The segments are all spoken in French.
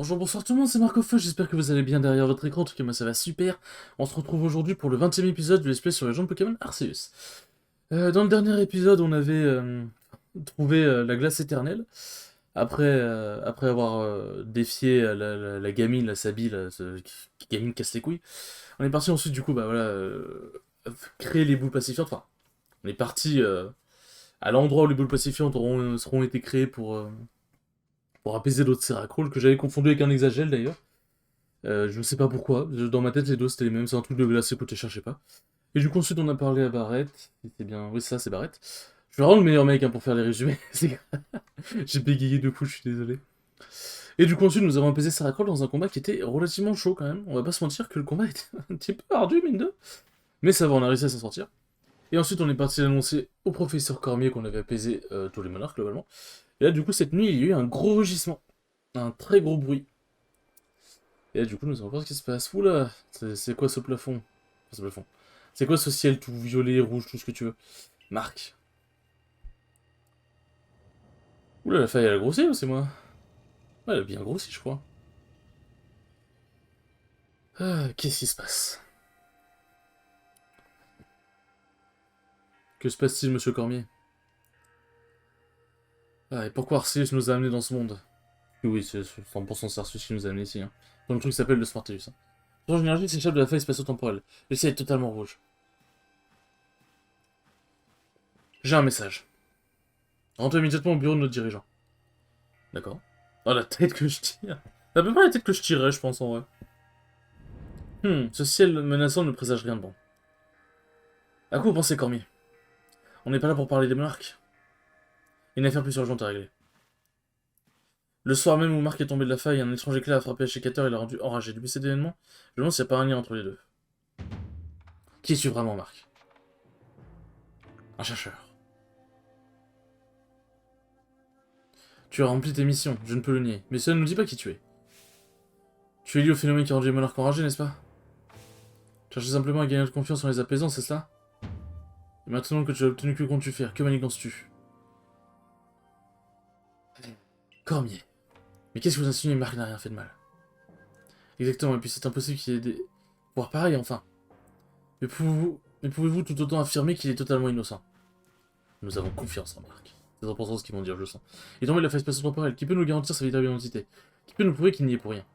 Bonjour, bonsoir tout le monde, c'est Marco Feu, j'espère que vous allez bien derrière votre écran, en tout cas moi ça va super. On se retrouve aujourd'hui pour le 20e épisode du let's play sur les gens de Pokémon Arceus. Dans le dernier épisode, on avait trouvé la glace éternelle, après avoir défié la gamine, la Sabi, qui gamine casse les couilles. On est parti ensuite du coup, bah voilà, créer les boules pacifiantes, enfin, on est parti à l'endroit où les boules pacifiantes seront été créées pour apaiser l'eau de Seracrol, que j'avais confondu avec un Exagel d'ailleurs. Je ne sais pas pourquoi, dans ma tête les deux c'était les mêmes, c'est un truc de glace, écoutez, cherchez pas. Et du coup ensuite on a parlé à Barrett, c'était bien, oui ça c'est Barrett. Je suis vraiment le meilleur mec hein, pour faire les résumés, j'ai bégayé de fou, je suis désolé. Et du coup ensuite nous avons apaisé Seracrol dans un combat qui était relativement chaud quand même, on va pas se mentir que le combat était un petit peu ardu mine de. Mais ça va, on a réussi à s'en sortir. Et ensuite on est parti annoncer au professeur Cormier qu'on avait apaisé tous les monarques globalement. Et là du coup cette nuit il y a eu un gros rugissement, un très gros bruit. Et là, du coup, nous allons voir ce qui se passe. Oula, c'est quoi ce plafond? Enfin, ce plafond. C'est quoi ce ciel tout violet, rouge, tout ce que tu veux? Marc. Oula, la faille, elle a grossi ou c'est moi? Ouais, elle a bien grossi, je crois. Ah, qu'est-ce qui se passe? Que se passe-t-il, monsieur Cormier? Ah, et pourquoi Arceus nous a amenés dans ce monde? Oui, c'est 100% Arceus qui nous a amenés ici. Hein. Dans le truc qui s'appelle le Smartellus. Hein. Son énergie s'échappe de la faille spatio-temporelle. Le ciel est totalement rouge. J'ai un message. Rentre immédiatement au bureau de notre dirigeant. D'accord. Oh, la tête que je tire. C'est à peu près la tête que je tirerais, je pense, en vrai. Ce ciel menaçant ne présage rien de bon. À quoi vous pensez, Cormier? On n'est pas là pour parler des monarques. Une affaire plus urgente à régler. Le soir même où Marc est tombé de la faille, un étrange éclair a frappé Ashikator et l'a rendu enragé. Depuis cet événement, je me demande s'il n'y a pas un lien entre les deux. Qui es-tu vraiment, Marc? Un chercheur. Tu as rempli tes missions, je ne peux le nier, mais cela ne nous dit pas qui tu es. Tu es lié au phénomène qui a rendu les monarques enragés, n'est-ce pas? Tu cherches simplement à gagner notre confiance en les apaisant, c'est cela? Et maintenant que tu as obtenu, que comptes-tu faire? Que manigances-tu? Cormier. Mais qu'est-ce que vous insinuez? Marc n'a rien fait de mal. Exactement, et puis c'est impossible qu'il y ait des... Voire pareil, enfin. Mais pouvez-vous tout autant affirmer qu'il est totalement innocent? Nous avons confiance en Marc. C'est important ce qu'ils vont dire, je le sens. Il est tombé de la phase spatio-temporelle. Qui peut nous garantir sa véritable identité? Qui peut nous prouver qu'il n'y est pour rien?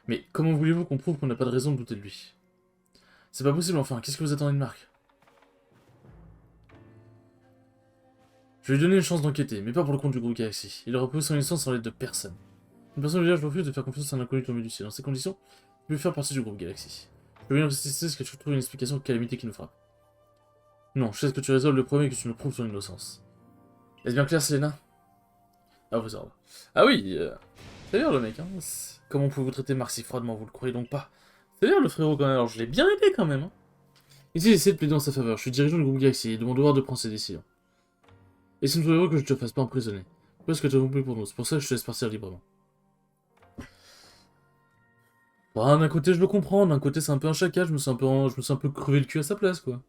Mais comment voulez-vous qu'on prouve qu'on n'a pas de raison de douter de lui? C'est pas possible enfin, qu'est-ce que vous attendez de Marc? Je vais lui donner une chance d'enquêter, mais pas pour le compte du groupe Galaxy. Il aura prouvé son innocence sans l'aide de personne. Une personne veut dire je refuse de faire confiance à un inconnu tombé du ciel. Dans ces conditions, il peut faire partie du groupe Galaxy. Je veux bien insister ce que tu trouves une explication aux calamités qui nous frappe. Non, je sais que tu résolves le problème et que tu nous prouves son innocence. Est-ce bien clair, Selena? Ah, vous ça va. Ah oui, c'est bien le mec, hein. Comment pouvez-vous traiter Marc si froidement, vous le croyez donc pas? C'est bien le frérot quand même, alors je l'ai bien aidé quand même. Hein. Ici, j'essaie de plaider en sa faveur. Je suis dirigeant du groupe Galaxy et de mon devoir de prendre ses décisions. Et c'est une heureux que je te fasse pas emprisonner. Pourquoi est-ce que tu as compris pour nous? C'est pour ça que je te laisse partir librement. Bah, d'un côté, je le comprends, d'un côté, c'est un peu un chacal, je me suis un peu crevé le cul à sa place, quoi.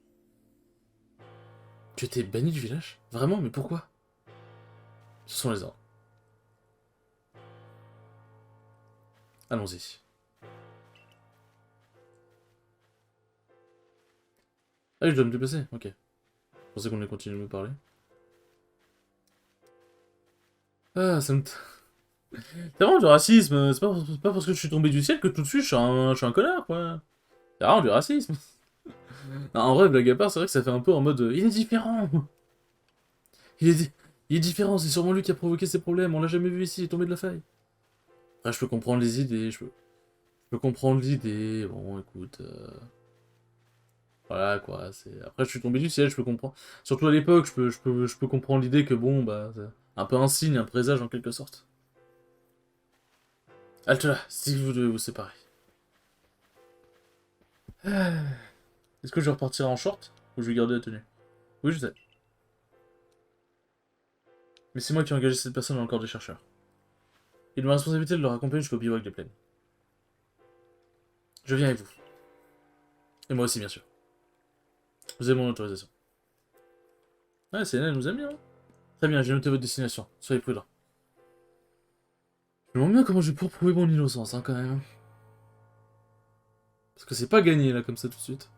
Tu étais banni du village? Vraiment? Mais pourquoi? Ce sont les ordres. Allons-y. Ah oui, je dois me déplacer, ok. Je pensais qu'on allait continuer de me parler. Ah, ça me... C'est vraiment du racisme, c'est pas parce que je suis tombé du ciel que tout de suite je suis un connard, quoi. C'est vraiment du racisme. Non, en vrai, blague à part, c'est vrai que ça fait un peu en mode il est différent. Il est, il est différent, c'est sûrement lui qui a provoqué ces problèmes, on l'a jamais vu ici, il est tombé de la faille. Après, je peux comprendre les idées, je peux comprendre l'idée, bon, écoute... Voilà, quoi, c'est... Après, je suis tombé du ciel, je peux comprendre. Surtout à l'époque, je peux comprendre l'idée que, bon, bah... C'est un peu un signe, un présage, en quelque sorte. Halte là, si vous devez vous séparer. Est-ce que je vais repartir en short ou je vais garder la tenue? Oui, je sais. Mais c'est moi qui ai engagé cette personne dans le corps des chercheurs. Il est ma responsabilité de leur accompagner jusqu'au bivouac des plaines. Je viens avec vous. Et moi aussi, bien sûr. Vous avez mon autorisation. Ouais, c'est elle nous aime bien. Hein. Très bien, j'ai noté votre destination. Soyez prudents. Je me demande bien comment je vais pouvoir prouver mon innocence, hein, quand même. Parce que c'est pas gagné, là, comme ça, tout de suite.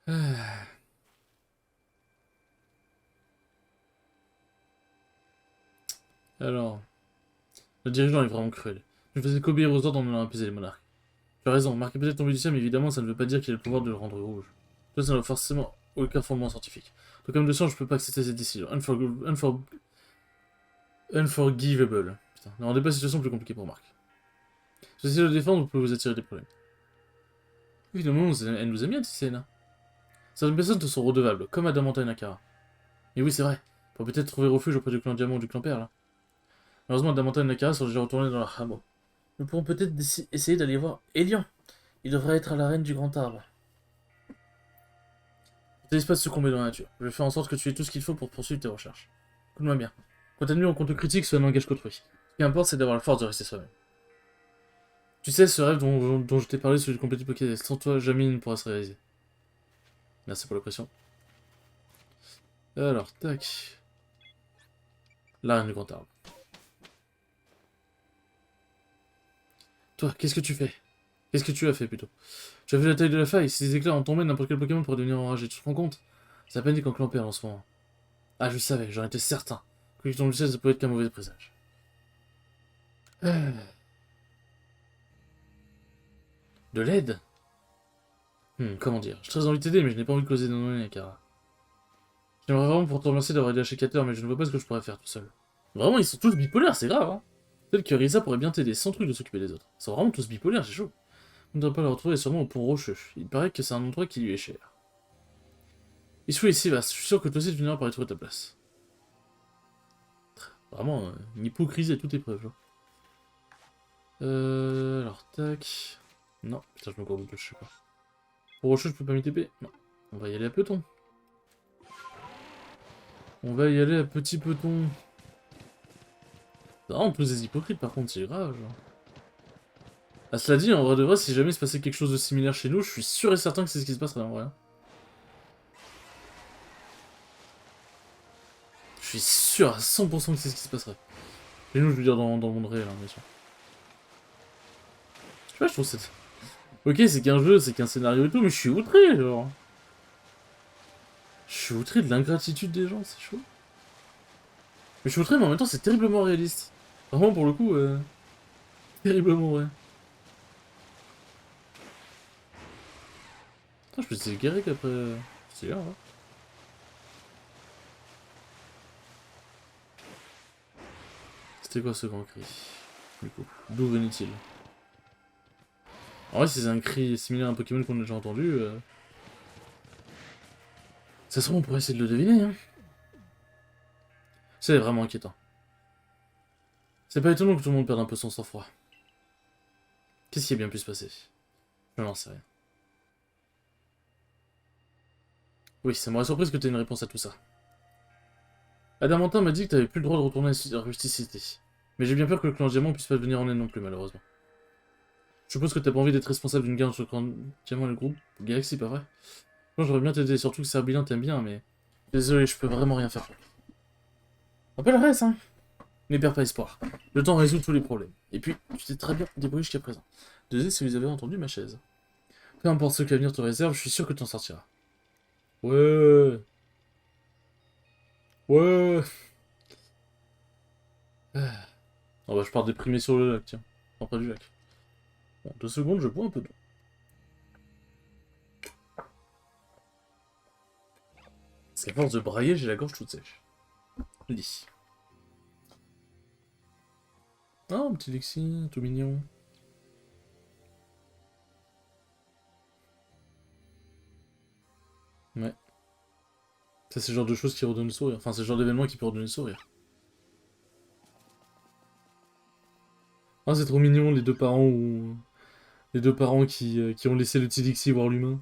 Ah. Alors, le dirigeant est vraiment cruel. Je ne faisais qu'obéir aux ordres en allant apaiser les monarques. Tu as raison, marquer peut-être tomber du ciel, mais évidemment, ça ne veut pas dire qu'il a le pouvoir de le rendre rouge. Ça n'a forcément aucun fondement scientifique. Donc, comme de sang, je peux pas accepter cette décision. Unforgivable. Putain, ne rendez pas la situation plus compliquée pour Marc. Si vous essayez de le défendre, vous pouvez vous attirer des problèmes. Évidemment, elle nous aime bien, Tisséna. Certaines personnes te sont redevables, comme Adamanta et Nakara. Et oui, c'est vrai. Pour peut-être trouver refuge auprès du clan Diamant ou du clan Père, là. Malheureusement, Adamanta et Nakara sont déjà retournés dans leur hameau. Nous pourrons peut-être essayer d'aller voir Elian. Il devrait être à la reine du grand arbre. Ne te laisse pas succomber dans la nature. Je vais faire en sorte que tu aies tout ce qu'il faut pour poursuivre tes recherches. Écoute-moi bien. Quand t'admires ou qu'on te critique, cela n'engage qu'autrui. Ce qui importe, c'est d'avoir la force de rester soi-même. Tu sais, ce rêve dont je t'ai parlé, celui de compléter Pokédex, sans toi, jamais il ne pourra se réaliser. Merci pour la pression. Alors, tac. La reine du grand arbre. Toi, qu'est-ce que tu fais? Qu'est-ce que tu as fait, plutôt? Tu as vu la taille de la faille? Si les éclairs ont tombé, n'importe quel Pokémon pourrait devenir enragé. Tu te rends compte? C'est à peine dit qu'en clan perd en ce moment. Ah, je savais, j'en étais certain. Que ton ciel, ça pouvait être qu'un mauvais présage. De l'aide? Comment dire? J'ai très envie de t'aider, mais je n'ai pas envie de causer d'ennui, Kara. J'aimerais vraiment pour te remercier d'avoir aidé Ashikater, mais je ne vois pas ce que je pourrais faire tout seul. Vraiment, ils sont tous bipolaires, c'est grave, hein. Peut-être que Risa pourrait bien t'aider, sans truc de s'occuper des autres. Ils sont vraiment tous bipolaires, c'est chaud. On ne devrait pas le retrouver sûrement au pont rocheux. Il paraît que c'est un endroit qui lui est cher. Il se fout ici, vaste. Je suis sûr que toi aussi tu finiras par y trouver ta place. Vraiment, une hypocrisie à toute épreuve, genre. Alors, tac. Non, putain, je me cours beaucoup, je sais pas. Pour rocheux, je peux pas m'y TP? Non. On va y aller à peloton. On va y aller à petit peloton. C'est vraiment tous des hypocrites, par contre, c'est grave, genre. Ah, cela dit, en vrai de vrai, si jamais il se passait quelque chose de similaire chez nous, je suis sûr et certain que c'est ce qui se passerait en vrai. Je suis sûr à 100% que c'est ce qui se passerait. Chez nous, je veux dire dans le monde réel, hein, bien sûr. Je sais pas, je trouve c'est... Ok, c'est qu'un jeu, c'est qu'un scénario et tout, mais je suis outré, genre. Je suis outré de l'ingratitude des gens, c'est chaud. Mais je suis outré, mais en même temps, c'est terriblement réaliste. Vraiment, pour le coup, terriblement vrai. Putain, je peux essayer Garrick après... C'est grave, hein. C'était quoi ce grand cri? Du coup, d'où venait-il? En vrai, si c'est un cri similaire à un Pokémon qu'on a déjà entendu, ça se trouve, on pourrait essayer de le deviner, hein. C'est vraiment inquiétant. C'est pas étonnant que tout le monde perde un peu son sang-froid. Qu'est-ce qui a bien pu se passer? Je n'en sais rien. Oui, ça m'aurait surprise que tu aies une réponse à tout ça. Adamantin m'a dit que t'avais plus le droit de retourner à la rusticité. Mais j'ai bien peur que le clan Diamant puisse pas venir en aide non plus, malheureusement. Je suppose que t'as pas envie d'être responsable d'une guerre entre le clan Diamant et le groupe Galaxy, pas vrai? Moi, j'aurais bien t'aider, surtout que Serbilin t'aime bien, mais... Désolé, je peux vraiment rien faire. Rappelle le reste, hein. Mais perds pas espoir. Le temps résout tous les problèmes. Et puis, tu t'es très bien débrouillé jusqu'à présent. Désolé si vous avez entendu ma chaise. Peu importe ce que l'avenir te réserve, je suis sûr que tu en sortiras. Ouais. Ouais. Oh bah je pars déprimé sur le lac, tiens. En près du lac. Bon, 2 secondes, je bois un peu d'eau. Parce qu'à force de brailler, j'ai la gorge toute sèche. Lis. Ah, un petit Lexi, tout mignon. Ouais. Ça, c'est le genre de choses qui redonnent le sourire. Enfin, c'est le genre d'événement qui peut redonner le sourire. Ah, c'est trop mignon, les deux parents ou... Les deux parents qui ont laissé le petit Lexi voir l'humain.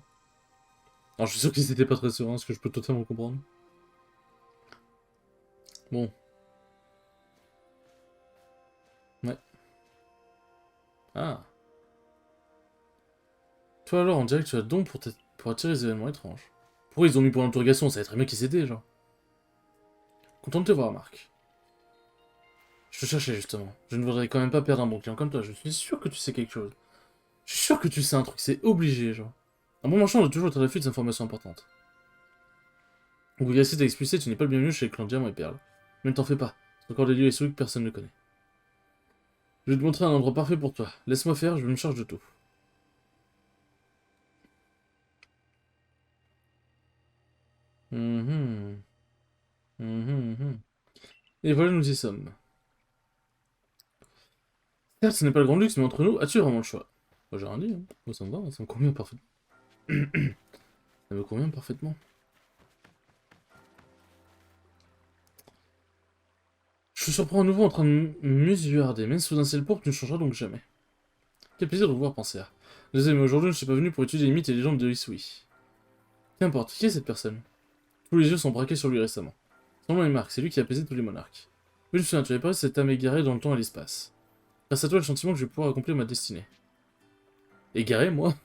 Alors, je suis sûr qu'ils étaient pas très sereins, ce que je peux totalement comprendre. Bon. Ouais. Ah. Toi alors, on dirait que tu as don pour attirer les événements étranges. Pourquoi ils ont mis pour l'interrogation? Ça va très bien qu'ils s'étaient, genre. Content de te voir, Marc. Je te cherchais justement. Je ne voudrais quand même pas perdre un bon client comme toi. Je suis sûr que tu sais quelque chose. Je suis sûr que tu sais un truc, c'est obligé, genre. Un bon marchand doit toujours être à l'affût des informations importantes. Donc, Gassi t'a expulsé, tu n'es pas le bienvenu chez le clan Diamant et Perle. Mais ne t'en fais pas. C'est encore des lieux historiques que personne ne connaît. Je vais te montrer un endroit parfait pour toi. Laisse-moi faire, je me charge de tout. Mhm. Mhm, mhm. Et voilà, nous y sommes. Certes, ce n'est pas le grand luxe, mais entre nous, as-tu vraiment le choix? Moi, j'ai rien dit, hein. Moi, ça me va, ça me convient parfaitement. Ça me convient parfaitement. Je te surprends à nouveau en train de m'usurder, même sous un ciel pourpre, tu ne changeras donc jamais. Quel plaisir de vous voir penser à. Désolé, mais aujourd'hui, je ne suis pas venu pour étudier les mythes et les légendes de Isui. Qu'importe, qui est cette personne? Tous les yeux sont braqués sur lui récemment. Son nom est Marc, c'est lui qui a apaisé tous les monarques. Oui, je me souviens, tu avais parlé de cette âme égarée dans le temps et l'espace. Grâce à toi, le sentiment que je vais pouvoir accomplir ma destinée. Égaré, moi?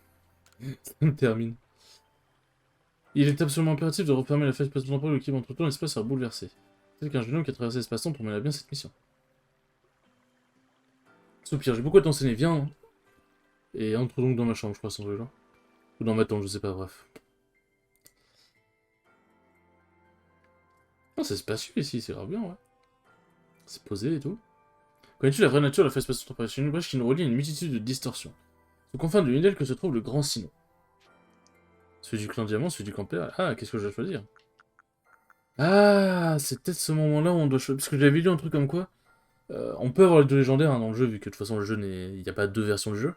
Ça me termine. Il est absolument impératif de refermer la faille spatio-temporelle qui entre temps l'espace sera bouleversé. C'est qu'un jeune homme qui a traversé l'espace-temps pour mener à bien cette mission. Soupir, j'ai beaucoup à t'enseigner, viens. Hein. Et entre donc dans ma chambre, je crois, sans jeu là. Ou dans ma tente, je sais pas, bref. Ah, c'est spacieux ici, c'est grave bien, ouais. C'est posé et tout. Connais-tu la vraie nature de la faille spatio-temporelle? C'est une brèche qui nous relie à une multitude de distorsions. Sous confins de l'une d'elles que se trouve le grand Sinon. Celui du clan Diamant, celui du camp Père. Ah, qu'est-ce que je dois choisir? Ah, c'est peut-être ce moment-là où on doit choisir. Parce que j'avais lu un truc comme quoi. On peut avoir les deux légendaires hein, dans le jeu, vu que de toute façon, le jeu il n'y a pas deux versions du jeu.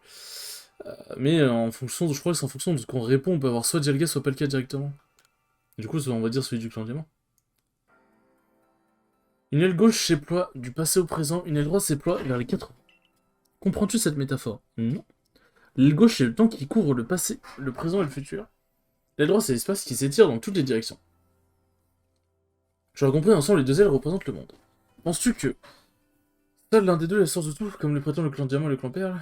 Mais en fonction, je crois que c'est en fonction de ce qu'on répond, on peut avoir soit Dialga, soit Palkia directement. Du coup, on va dire celui du clan Diamant. Une aile gauche s'éploie du passé au présent, une aile droite s'éploie vers les 4 ans. Comprends-tu cette métaphore? Non. L'aile gauche, c'est le temps qui couvre le passé, le présent et le futur. L'aile droite, c'est l'espace qui s'étire dans toutes les directions. Tu as compris, ensemble, les deux ailes représentent le monde. Penses-tu que seul l'un des deux est la source de tout, comme le prétend le clan Diamant et le clan Perle?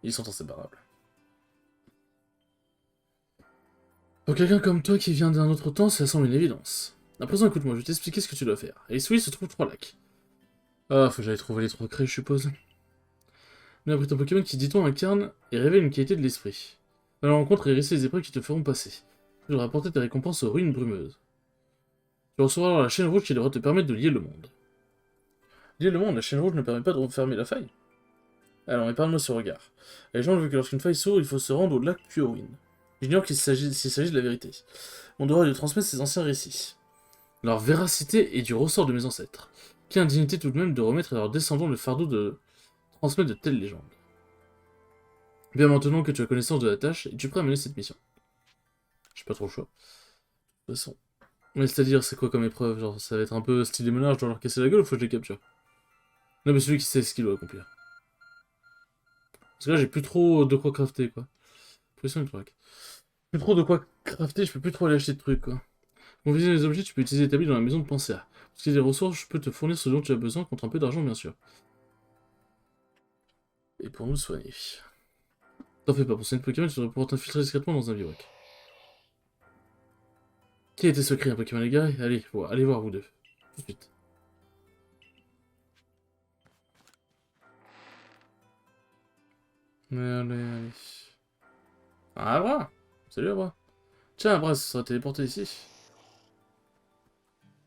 Ils sont inséparables. Pour quelqu'un comme toi qui vient d'un autre temps, ça semble une évidence. À présent, écoute-moi, je vais t'expliquer ce que tu dois faire. Et ici se trouvent 3 lacs. Ah, faut que j'aille trouver les 3 craies, je suppose. Mais après un Pokémon qui, dit-on, incarne et révèle une qualité de l'esprit. À la rencontre et réussis les épreuves qui te feront passer. Tu devras apporter tes récompenses aux ruines brumeuses. Tu recevras alors la chaîne rouge qui devra te permettre de lier le monde. Lier le monde, la chaîne rouge ne permet pas de refermer la faille. Alors, épargne-moi ce regard. Les gens veulent que lorsqu'une faille s'ouvre, il faut se rendre au lac puis aux ruines. J'ignore s'il s'agit de la vérité. Mon devoir est de transmettre ces anciens récits. Leur véracité est du ressort de mes ancêtres. Quelle indignité tout de même de remettre à leurs descendants le fardeau de transmettre de telles légendes. Bien maintenant que tu as connaissance de la tâche, es-tu prêt à mener cette mission? J'ai pas trop le choix. De toute façon. Mais c'est-à-dire, c'est quoi comme épreuve? Genre, ça va être un peu style des meneurs, je dois leur casser la gueule ou faut que je les capture? Non, mais celui qui sait ce qu'il doit accomplir. Parce que là, j'ai plus trop de quoi crafter, quoi. Pression électronique. Plus trop de quoi crafter, je peux plus trop aller acheter de trucs, quoi. Pour viser les objets, tu peux utiliser l'établi dans la maison de pensée. Parce qu'il y a des ressources, je peux te fournir ce dont tu as besoin contre un peu d'argent, bien sûr. Et pour nous soigner. T'en fais pas, pour cette Pokémon, tu devrais pouvoir t'infiltrer discrètement dans un bivouac. Qui a été secret, un Pokémon égaré? Allez, allez voir, vous deux. Tout de suite. Allez, allez. Ah, bras! Salut, Abra. Tiens, Abra, ça sera téléporté ici.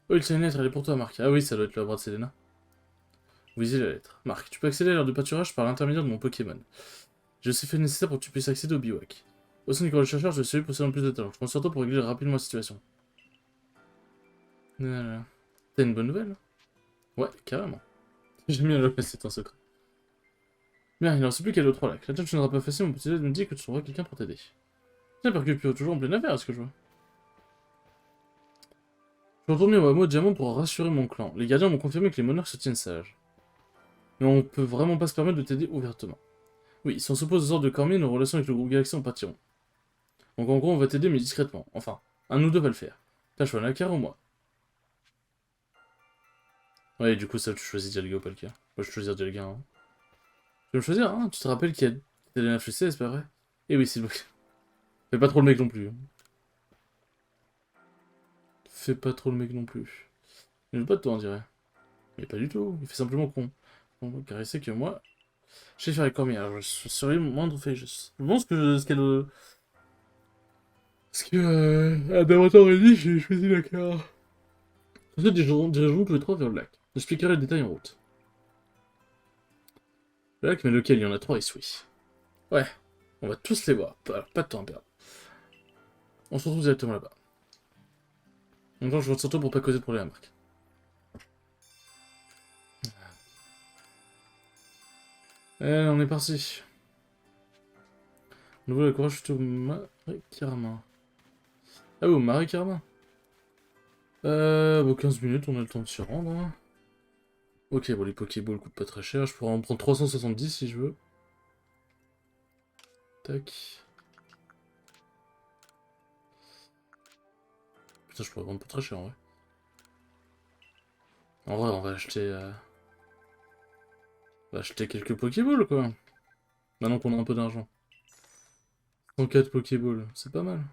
Oh, il tient une lettre, elle est pour toi, Marc. Ah oui, ça doit être le bras de Selena. Visez la lettre. Marc, tu peux accéder à l'heure de pâturage par l'intermédiaire de mon Pokémon. J'ai aussi fait le nécessaire pour que tu puisses accéder au bivouac. Au sein du corps du chercheur, je suis possédant plus de talent. Je compte sur toi pour régler rapidement la situation. Voilà. T'as une bonne nouvelle? Ouais, carrément. J'aime bien le c'est un secret. Bien, il n'en reste plus qu'à aller aux 3 lacs. La tâche ne sera pas facile, mon petit me dit que tu trouveras quelqu'un pour t'aider. Tiens, Percupio, toujours en pleine affaire, est-ce que je vois? Je retourne au hameau de Diamant pour rassurer mon clan. Les gardiens m'ont confirmé que les monarques se tiennent sages. Mais on peut vraiment pas se permettre de t'aider ouvertement. Oui, si on s'oppose aux ordres de Cormier, nos relations avec le groupe Galaxy en pâtiront. Donc en gros, on va t'aider, mais discrètement. Enfin, un de nous deux va le faire. T'as choisi Nakar ou moi? Ouais, du coup, ça, tu choisis Dialga ou Palkia. Moi, je choisis Dialga, hein. Tu veux me choisir, hein? Tu te rappelles qu'il y a Selena FCC, c'est pas vrai? Eh oui, s'il vous plaît. Fais pas trop le mec non plus. Hein. fait pas trop le mec non plus. Il veut pas de toi, on dirait. Mais pas du tout, il fait simplement con. Donc, car il sait que moi, je sais faire les cormiers, alors je serai moindre fait. Je pense que Adamator aurait dit, j'ai choisi la carte. Ensuite, dirigeons tous les trois vers le lac. J'expliquerai le détail en route. Le lac, mais lequel il y en a trois, et oui. Ouais, on va tous les voir. Alors, pas de temps à perdre. On se retrouve directement là-bas. Donc, je rentre surtout pour pas causer de problème à Marc. Allez, on est parti. Nouveau la courage, je suis au Marie-Karma. Ah oui, au Marie-Karma. Bon, 15 minutes, on a le temps de s'y rendre. Hein. Ok, bon, les Pokéballs coûtent pas très cher. Je pourrais en prendre 370 si je veux. Tac. Putain, je pourrais vendre pas très cher en vrai. En vrai, on va acheter quelques Pokéballs quoi. Maintenant qu'on a un peu d'argent. 104 Pokéballs, c'est pas mal.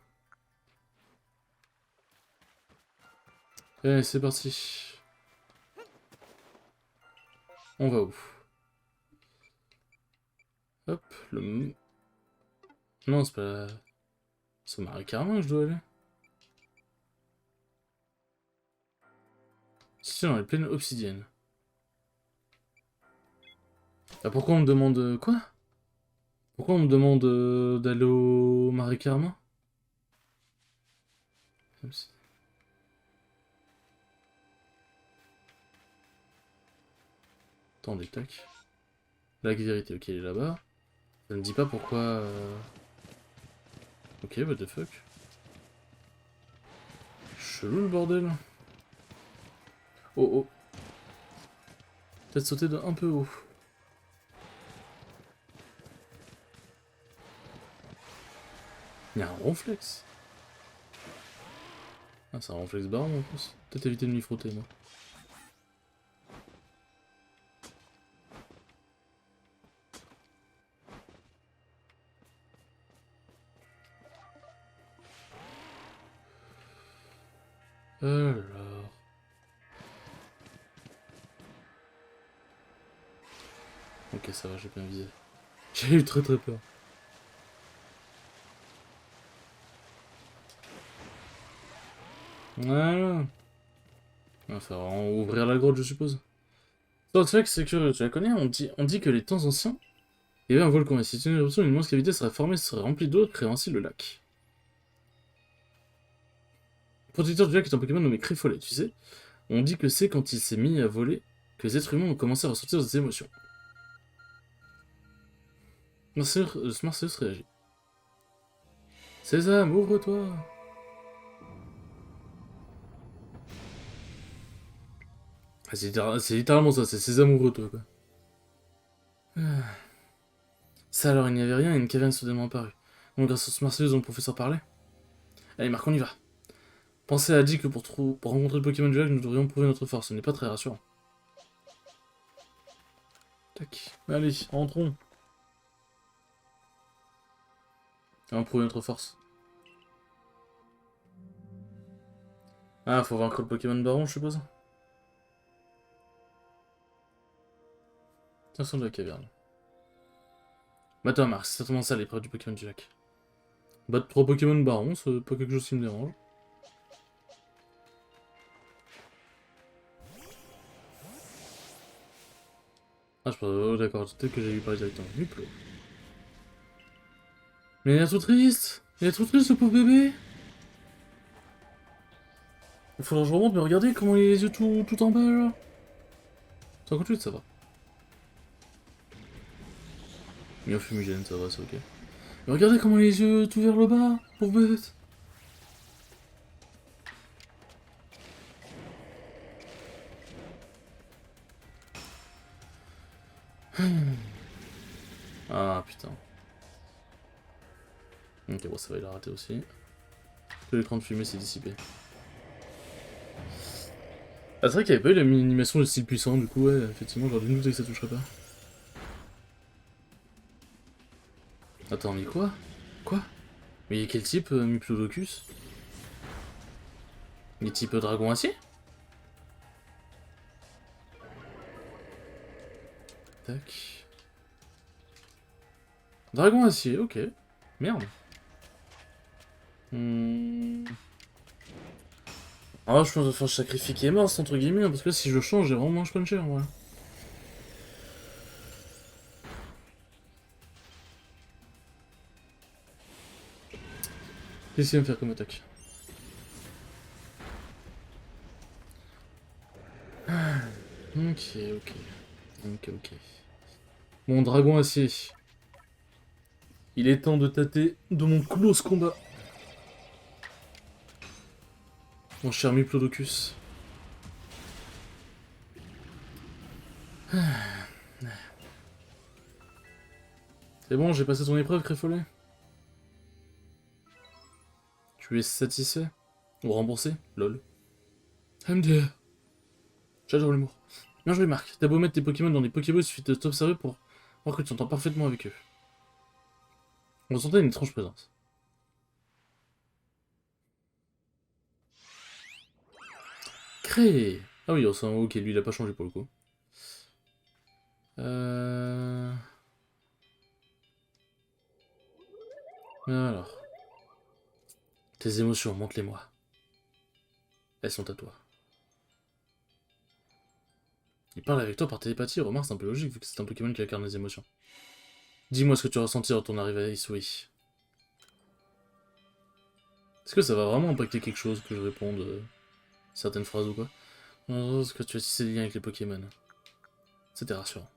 Allez, c'est parti. On va où? Hop, le... Non, c'est pas... C'est Marie-Carmin que je dois aller. Si, dans les plaines obsidiennes. Ah, pourquoi on me demande... Quoi? Pourquoi on me demande d'aller au Marie-Carmin? Attendez, tac. La vérité, ok, elle est là-bas. Ça me dit pas pourquoi... Ok, what the fuck. Chelou le bordel. Oh oh. Peut-être sauter de un peu haut. Il y a un ronflex. Ah, c'est un ronflex baron en plus. Peut-être éviter de m'y frotter, moi. Alors... Ok, ça va, j'ai bien visé. J'ai eu très peur. Voilà. Il va falloir ouvrir la grotte, je suppose. Donc, c'est vrai que c'est curieux, tu la connais, on dit que les temps anciens, il y avait un volcan, et si une éruption, une immense cavité serait formée, serait remplie d'eau, créant ainsi le lac. Le protecteur du lac est un Pokémon nommé Crifolet, tu sais. On dit que c'est quand il s'est mis à voler que les êtres humains ont commencé à ressentir des émotions. Marcellus réagit. Sésame, ouvre-toi! Ah, c'est littéralement ça, c'est Sésame, ouvre-toi, quoi. Ah. Ça alors, il n'y avait rien et une caverne soudainement apparue. Donc grâce à ce Marcellus dont le professeur parlait. Allez Marc, on y va. Pensez à dit que pour rencontrer le Pokémon du lac, nous devrions prouver notre force, ce n'est pas très rassurant. Tac. Allez, rentrons. On va prouver notre force. Ah, faut vaincre le Pokémon Baron, je suppose. Attention de la caverne. Bah toi Marc, c'est certainement ça l'épreuve du Pokémon du lac. Battre 3 Pokémon Baron, c'est pas quelque chose qui me dérange. Ah, je pense... Oh, d'accord, peut-être que j'ai eu parler directement. Muplo. Mais il est trop triste. Il est trop triste, ce pauvre bébé. Il faudra que je remonte, mais regardez comment il a les yeux tout en bas, là. 58, ça va. Mieux fumigène, ça va, c'est ok. Mais regardez comment il a les yeux tout vers le bas, pauvre bête. Ah, putain. Ok, bon, ça va, il a raté aussi. Que l'écran de fumée s'est dissipé. Ah, c'est vrai qu'il n'y avait pas eu la mini-animation de style puissant, du coup, ouais, effectivement, j'aurais dû me douter que ça toucherait pas. Attends, mais quoi? Quoi? Mais quel type, Muplodocus? Il est type dragon acier. Tac. Dragon acier, ok. Merde. Ah, je pense qu'il faut sacrifier Kemas, entre guillemets, parce que là, si je change, j'ai vraiment moins puncher, en vrai. Qu'est-ce qu'il va me faire comme attaque? Ok, ok. Ok, ok. Mon dragon acier. Il est temps de tâter de mon close combat. Mon cher Miplodocus. C'est bon, j'ai passé ton épreuve, Créfolet. Tu es satisfait? Ou remboursé? Lol. MDR. J'adore l'humour. Bien joué, Marc. T'as beau mettre tes Pokémon dans des Pokéballs, il suffit de t'observer pour voir que tu t'entends parfaitement avec eux. On ressentait une étrange présence. Créé. Ah oui, c'est un ok, lui il a pas changé pour le coup. Euh... Alors. Tes émotions, montre-les-moi. Elles sont à toi. Il parle avec toi par télépathie, remarque, c'est un peu logique vu que c'est un Pokémon qui incarne les émotions. Dis-moi ce que tu as ressenti à ton arrivée à Isui. Est-ce que ça va vraiment impacter quelque chose que je réponde certaines phrases ou quoi? Est-ce que tu as tissé des liens avec les Pokémon? C'était rassurant.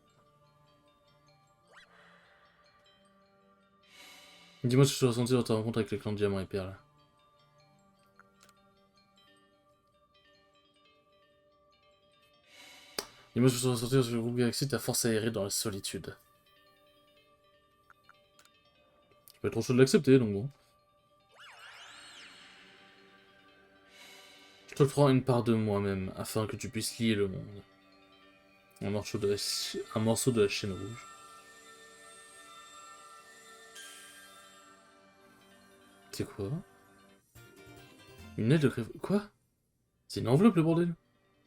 Dis-moi ce que tu as ressenti dans ta rencontre avec les clans de Diamant et Perle. Dis-moi ce que tu as ressenti lorsque le groupe Galaxy t'a forcé à errer dans la solitude. Je peux être trop chaud de l'accepter, donc bon. Je te ferai une part de moi-même, afin que tu puisses lier le monde. Un morceau de la chaîne rouge. C'est quoi? Une aile de crève... Quoi? C'est une enveloppe, le bordel?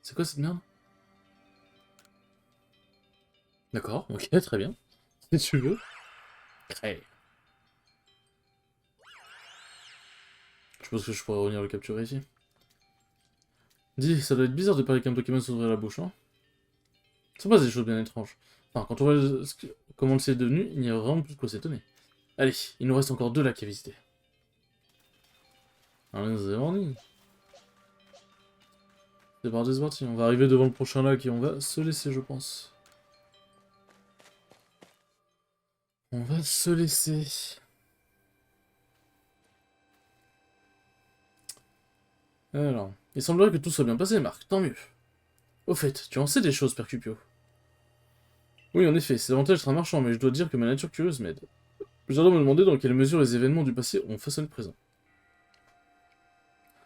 C'est quoi cette merde? D'accord, ok, très bien. Si tu veux. Crée. Je pense que je pourrais revenir le capturer ici. Dis, ça doit être bizarre de parler qu'un Pokémon s'ouvrir la bouche, hein? Ça passe des choses bien étranges. Enfin, quand on voit comment c'est devenu, il n'y a vraiment plus de quoi s'étonner. Allez, il nous reste encore 2 lacs à visiter. Allez, c'est parti, on va arriver devant le prochain lac et on va se laisser, je pense. On va se laisser. Alors, il semblerait que tout soit bien passé, Marc, tant mieux. Au fait, tu en sais des choses, Percupio. Oui, en effet, c'est davantage d'être un marchand, mais je dois dire que ma nature curieuse m'aide. J'adore me demander dans quelle mesure les événements du passé ont façonné le présent.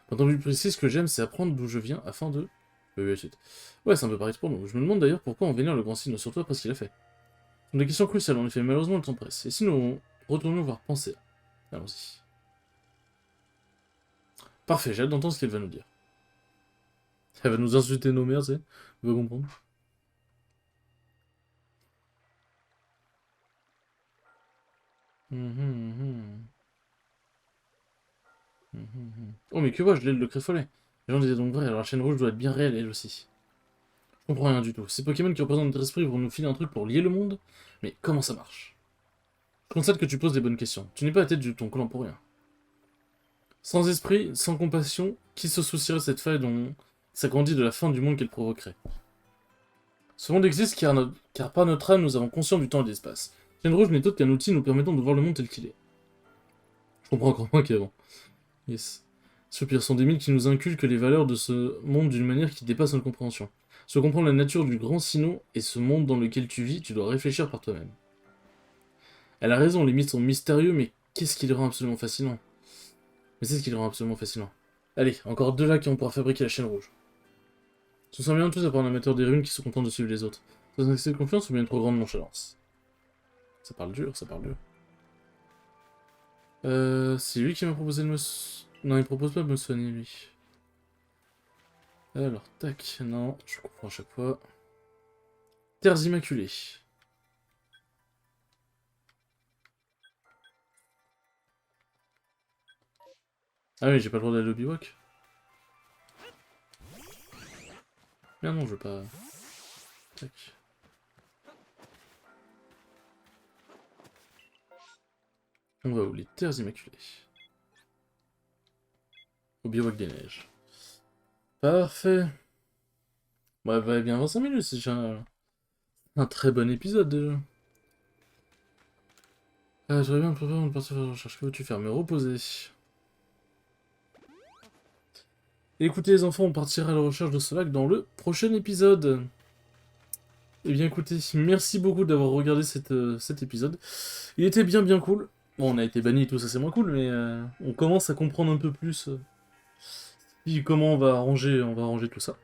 Pendant plus précis, ce que j'aime, c'est apprendre d'où je viens afin de... Oui, suite. Ouais, c'est un peu pareil pour nous. Je me demande d'ailleurs pourquoi on vénère le grand signe sur toi après ce qu'il a fait. Ce sont des questions cruciales, en effet, malheureusement le temps presse. Et si nous retournions voir penser. Allons-y. Parfait, j'ai hâte d'entendre ce qu'elle va nous dire. Elle va nous insulter nos mères, tu sais. Tu vas comprendre. Oh, mais que vois-je, l'aile de Créfolet. Les gens disaient donc vrai, alors la chaîne rouge doit être bien réelle, elle aussi. Je comprends rien du tout. Ces Pokémon qui représentent notre esprit vont nous filer un truc pour lier le monde? Mais comment ça marche? Je constate que tu poses des bonnes questions. Tu n'es pas à la tête de ton clan pour rien. Sans esprit, sans compassion, qui se soucierait de cette faille dont s'agrandit de la fin du monde qu'elle provoquerait? Ce monde existe car par notre âme nous avons conscience du temps et de l'espace. Chaîne rouge n'est autre qu'un outil nous permettant de voir le monde tel qu'il est. Je comprends encore moins qu'avant. Yes. Soupir sont des mythes qui nous inculquent les valeurs de ce monde d'une manière qui dépasse notre compréhension. Se comprendre la nature du grand Sinnoh et ce monde dans lequel tu vis, tu dois réfléchir par toi-même. Elle a raison, les mythes sont mystérieux, mais qu'est-ce qui les rend absolument fascinants? Mais c'est ce qui les rend absolument fascinants. Allez, encore 2 lacs et on pourra fabriquer la chaîne rouge. Ce sont bien tous à part un amateur des runes qui se contente de suivre les autres. C'est un excès de confiance ou bien une trop grande nonchalance? Ça parle dur, ça parle dur. C'est lui qui m'a proposé de me... Non, il propose pas de me soigner, lui. Alors, tac, non, je comprends à chaque fois. Terres immaculées. Ah oui, j'ai pas le droit d'aller au bivouac. Merde, non, je veux pas... Tac. On va où? Les terres immaculées. Au bivouac des neiges. Parfait. Ouais, va bien 25 minutes, c'est déjà un très bon épisode déjà. Ah, j'aurais bien préféré une partie de la recherche. Que veux-tu faire? Me reposer. Écoutez les enfants, on partira à la recherche de ce lac dans le prochain épisode. Eh bien écoutez, merci beaucoup d'avoir regardé cet épisode. Il était bien cool. Bon, on a été banni et tout ça, c'est moins cool, mais on commence à comprendre un peu plus comment on va arranger tout ça.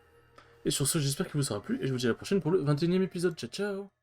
Et sur ce, j'espère qu'il vous aura plu, et je vous dis à la prochaine pour le 21e épisode. Ciao ciao!